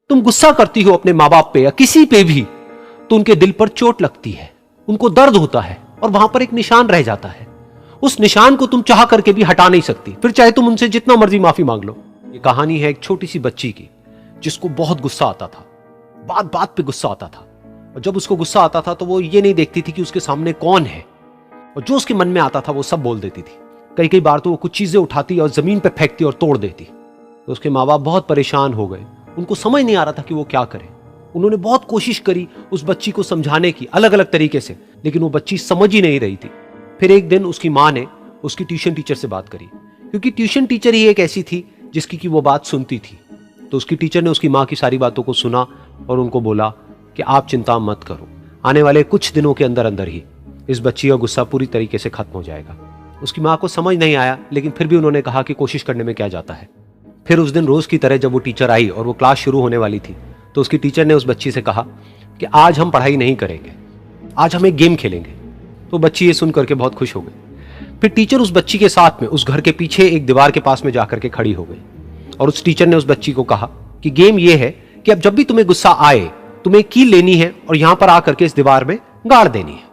तुम गुस्सा करती हो अपने माँ बाप पे या किसी पे भी, तो उनके दिल पर चोट लगती है, उनको दर्द होता है और वहां पर एक निशान रह जाता है। उस निशान को तुम चाह करके भी हटा नहीं सकती, फिर चाहे तुम उनसे जितना मर्जी माफी मांग लो। ये कहानी है एक छोटी सी बच्ची की जिसको बहुत गुस्सा आता था, बात बात पे गुस्सा आता था, और जब उसको गुस्सा आता था तो वो ये नहीं देखती थी कि उसके सामने कौन है, और जो उसके मन में आता था वो सब बोल देती थी। कई कई बार तो वो कुछ चीजें उठाती और जमीन पे फेंकती और तोड़ देती। तो उसके माँ बाप बहुत परेशान हो गए, उनको समझ नहीं आ रहा था कि वो क्या करे। उन्होंने बहुत कोशिश करी उस बच्ची को समझाने की अलग अलग तरीके से, लेकिन वो बच्ची समझ ही नहीं रही थी। फिर एक दिन उसकी माँ ने उसकी ट्यूशन टीचर से बात करी, क्योंकि ट्यूशन टीचर ही एक ऐसी थी जिसकी कि वो बात सुनती थी। तो उसकी टीचर ने उसकी माँ की सारी बातों को सुना और उनको बोला कि आप चिंता मत करो, आने वाले कुछ दिनों के अंदर अंदर ही इस बच्ची का गुस्सा पूरी तरीके से खत्म हो जाएगा। उसकी माँ को समझ नहीं आया, लेकिन फिर भी उन्होंने कहा कि कोशिश करने में क्या जाता है। फिर उस दिन रोज की तरह जब वो टीचर आई और वो क्लास शुरू होने वाली थी, तो उसकी टीचर ने उस बच्ची से कहा कि आज हम पढ़ाई नहीं करेंगे, आज हम एक गेम खेलेंगे। तो बच्ची ये सुन करके बहुत खुश हो गई। फिर टीचर उस बच्ची के साथ में उस घर के पीछे एक दीवार के पास में जाकर के खड़ी हो गई, और उस टीचर ने उस बच्ची को कहा कि गेम ये है कि अब जब भी तुम्हें गुस्सा आए, तुम्हें कील लेनी है और यहां पर आकर के इस दीवार में गाड़ देनी है,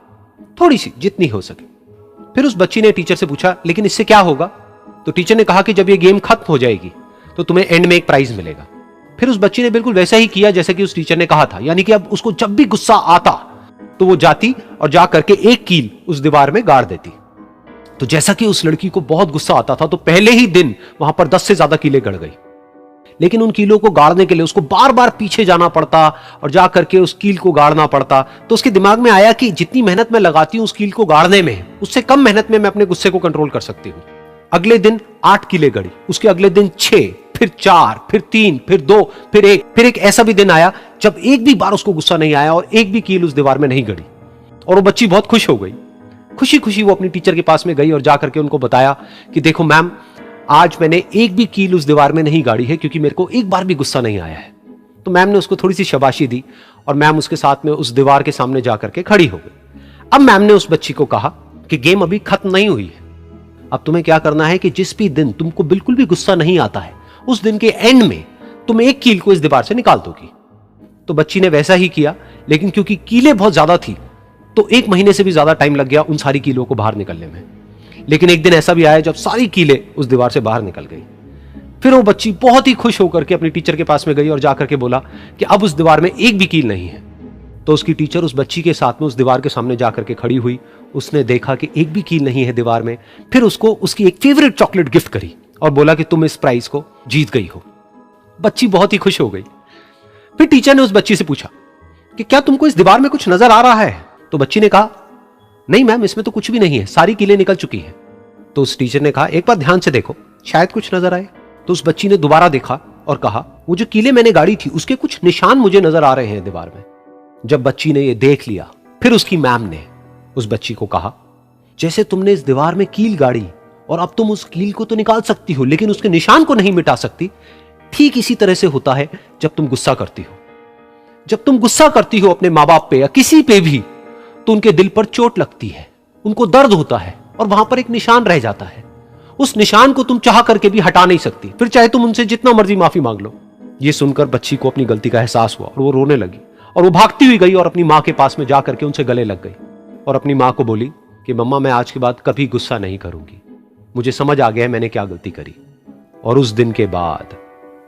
थोड़ी सी, जितनी हो सके। फिर उस बच्ची ने टीचर से पूछा, लेकिन इससे क्या होगा? तो टीचर ने कहा कि जब ये गेम खत्म हो जाएगी तो तुम्हें एंड में एक प्राइज मिलेगा। फिर उस बच्ची ने बिल्कुल वैसा ही किया जैसे कि उस टीचर ने कहा था, यानी कि अब उसको जब भी गुस्सा आता तो वो जाती और जा करके एक कील उस दीवार में गाड़ देती। तो जैसा कि उस लड़की को बहुत गुस्सा आता था, तो पहले ही दिन वहां पर 10 से ज्यादा कीलें गड़ गई। लेकिन उन कीलों को गाड़ने के लिए उसको बार बार पीछे जाना पड़ता और जा करके उस कील को गाड़ना पड़ता। तो उसके दिमाग में आया कि जितनी मेहनत मैं लगाती हूं उस कील को गाड़ने में, उससे कम मेहनत में मैं अपने गुस्से को कंट्रोल कर सकती हूं। अगले दिन 8 कीलें गड़ी, उसके अगले दिन 6, फिर 4, फिर 3, फिर 2, फिर 1। फिर एक ऐसा भी दिन आया जब एक भी बार उसको गुस्सा नहीं आया और एक भी कील उस दीवार में नहीं गड़ी, और वो बच्ची बहुत खुश हो गई। खुशी खुशी वो अपनी टीचर के पास में गई और जाकर के उनको बताया कि देखो मैम, आज मैंने एक भी कील उस दीवार में नहीं गाड़ी है, क्योंकि मेरे को एक बार भी गुस्सा नहीं आया है। तो मैम ने उसको थोड़ी सी शाबाशी दी और मैम उसके साथ में उस दीवार के सामने जाकर के खड़ी हो गई। अब मैम ने उस बच्ची को कहा कि गेम अभी खत्म नहीं हुई है, अब तुम्हें क्या करना है कि जिस भी दिन तुमको बिल्कुल भी गुस्सा नहीं आता है, उस दिन के एंड में तुम एक कील को इस दीवार से निकाल दोगी। तो बच्ची ने वैसा ही किया, लेकिन क्योंकि कीलें बहुत ज्यादा थी तो 1 महीने से भी ज्यादा टाइम लग गया उन सारी कीलों को बाहर निकलने में। लेकिन एक दिन ऐसा भी आया जब सारी कीलें उस दीवार से बाहर निकल गई। फिर वो बच्ची बहुत ही खुश होकर के अपनी टीचर के पास में गई और जाकर के बोला कि अब उस दीवार में एक भी कील नहीं है। तो उसकी टीचर उस बच्ची के साथ में उस दीवार के सामने जाकर के खड़ी हुई। उसने देखा कि एक भी कील नहीं है दीवार में। फिर उसको उसकी एक फेवरेट चॉकलेट गिफ्ट करी और बोला कि तुम इस प्राइज को जीत गई हो। बच्ची बहुत ही खुश हो गई। फिर टीचर ने उस बच्ची से पूछा कि क्या तुमको इस दीवार में कुछ नजर आ रहा है? तो बच्ची ने कहा, नहीं मैम, इसमें तो कुछ भी नहीं है, सारी कीलें निकल चुकी हैं। तो उस टीचर ने कहा, एक बार ध्यान से देखो, शायद कुछ नजर आए। तो उस बच्ची ने दोबारा देखा और कहा, वो जो कीलें मैंने गाड़ी थी उसके कुछ निशान मुझे नजर आ रहे हैं दीवार में। जब बच्ची ने ये देख लिया, फिर उसकी मैम ने उस बच्ची को कहा, जैसे तुमने इस दीवार में कील गाड़ी और अब तुम उस कील को तो निकाल सकती हो लेकिन उसके निशान को नहीं मिटा सकती, ठीक इसी तरह से होता है जब तुम गुस्सा करती हो। जब तुम गुस्सा करती हो अपने माँ बाप पे या किसी पे भी, तो उनके दिल पर चोट लगती है, उनको दर्द होता है और वहां पर एक निशान रह जाता है। उस निशान को तुम चाह करके भी हटा नहीं सकती, फिर चाहे तुम उनसे जितना मर्जी माफी मांग लो। ये सुनकर बच्ची को अपनी गलती का एहसास हुआ और वो रोने लगी और वो भागती हुई गई और अपनी माँ के पास में जाकर के उनसे गले लग गई और अपनी माँ को बोली कि मम्मा, मैं आज के बाद कभी गुस्सा नहीं करूंगी, मुझे समझ आ गया है मैंने क्या गलती करी। और उस दिन के बाद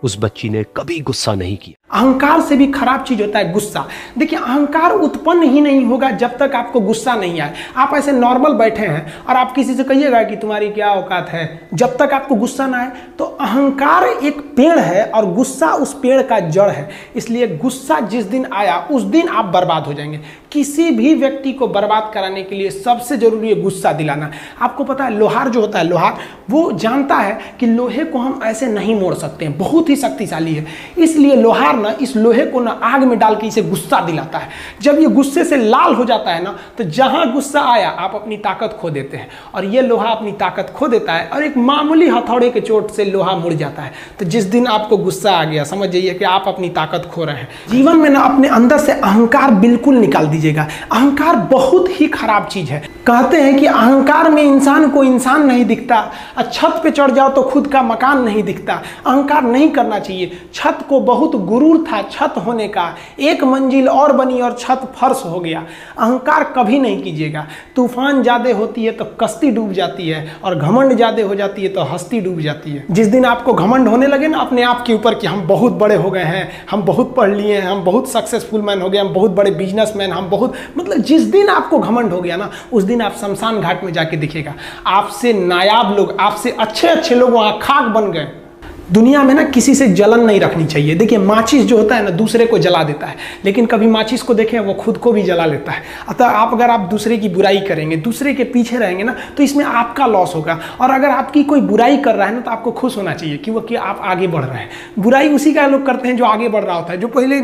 उस बच्ची ने कभी गुस्सा नहीं किया। अहंकार से भी खराब चीज होता है गुस्सा। देखिए, अहंकार उत्पन्न ही नहीं होगा जब तक आपको गुस्सा नहीं आए। आप ऐसे नॉर्मल बैठे हैं और आप किसी से कहिएगा कि तुम्हारी क्या औकात है, जब तक आपको गुस्सा ना आए। तो अहंकार एक पेड़ है और गुस्सा उस पेड़ का जड़ है। इसलिए गुस्सा जिस दिन आया उस दिन आप बर्बाद हो जाएंगे। किसी भी व्यक्ति को बर्बाद कराने के लिए सबसे जरूरी है गुस्सा दिलाना। आपको पता है, लोहार जो होता है, लोहार वो जानता है कि लोहे को हम ऐसे नहीं मोड़ सकते हैं, बहुत ही शक्तिशाली है। इसलिए लोहार ना इस लोहे को ना आग में डाल के इसे गुस्सा दिलाता है। जब ये गुस्से से लाल हो जाता है ना, तो जहां गुस्सा आया आप अपनी ताकत खो देते हैं और ये लोहा अपनी ताकत खो देता है और एक मामूली हथौड़े के चोट से लोहा मुड़ जाता है। तो जिस दिन आपको गुस्सा आ गया, समझ जाइए कि आप अपनी ताकत खो रहे हैं। जीवन में ना अपने अंदर से अहंकार बिल्कुल निकाल दीजिएगा। अहंकार बहुत ही खराब चीज है। कहते हैं कि अहंकार में इंसान को इंसान नहीं दिखता, छत पे चढ़ जाओ तो खुद का मकान नहीं दिखता। अहंकार नहीं करना चाहिए। छत को बहुत गुरु गुरूर था छत होने का, एक मंजिल और बनी और छत फर्श हो गया। अहंकार कभी नहीं कीजिएगा। तूफान ज्यादा होती है तो कश्ती डूब जाती है, और घमंड ज्यादा हो जाती है तो हस्ती डूब जाती है। जिस दिन आपको घमंड होने लगे ना अपने आप के ऊपर कि हम बहुत बड़े हो गए हैं, हम बहुत पढ़ लिए हैं, हम बहुत सक्सेसफुल मैन हो गए, हम बहुत बड़े बिजनेसमैन, हम बहुत, मतलब जिस दिन आपको घमंड हो गया ना, उस दिन आप शमशान घाट में जाके दिखेगा आपसे नायाब लोग, आपसे अच्छे अच्छे लोग वहां खाक बन गए। दुनिया में ना किसी से जलन नहीं रखनी चाहिए। देखिए माचिस जो होता है ना दूसरे को जला देता है, लेकिन कभी माचिस को देखें वो खुद को भी जला लेता है। अतः अगर आप दूसरे की बुराई करेंगे, दूसरे के पीछे रहेंगे ना, तो इसमें आपका लॉस होगा। और अगर आपकी कोई बुराई कर रहा है ना तो आपको खुश होना चाहिए कि आप आगे बढ़ रहे हैं। बुराई उसी का लोग करते हैं जो आगे बढ़ रहा होता है, जो पहले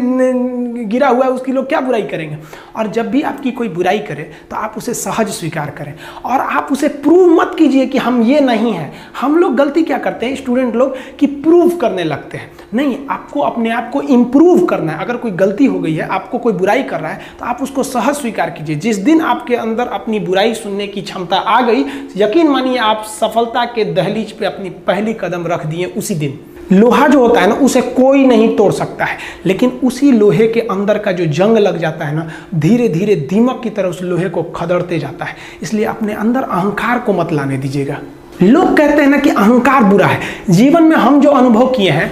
गिरा हुआ है उसकी लोग क्या बुराई करेंगे। और जब भी आपकी कोई बुराई करे तो आप उसे सहज स्वीकार करें, और आप उसे प्रूव मत कीजिए कि हम ये नहीं हैं। हम लोग गलती क्या करते हैं स्टूडेंट लोग कि प्रूव करने लगते हैं। नहीं, आपको अपने आप को इंप्रूव करना है। अगर कोई गलती हो गई है, आपको कोई बुराई कर रहा है, तो आप उसको सहज स्वीकार कीजिए। जिस दिन आपके अंदर अपनी बुराई सुनने की क्षमता आ गई, यकीन मानिए आप सफलता के दहलीज पे अपनी पहली कदम रख दिए उसी दिन। लोहा जो होता है ना उसे कोई नहीं तोड़ सकता है, लेकिन उसी लोहे के अंदर का जो जंग लग जाता है ना, धीरे धीरे दीमक की तरह उस लोहे को खदड़ते जाता है। इसलिए अपने अंदर अहंकार को मत लाने दीजिएगा। लोग कहते हैं ना कि अहंकार बुरा है। जीवन में हम जो अनुभव किए हैं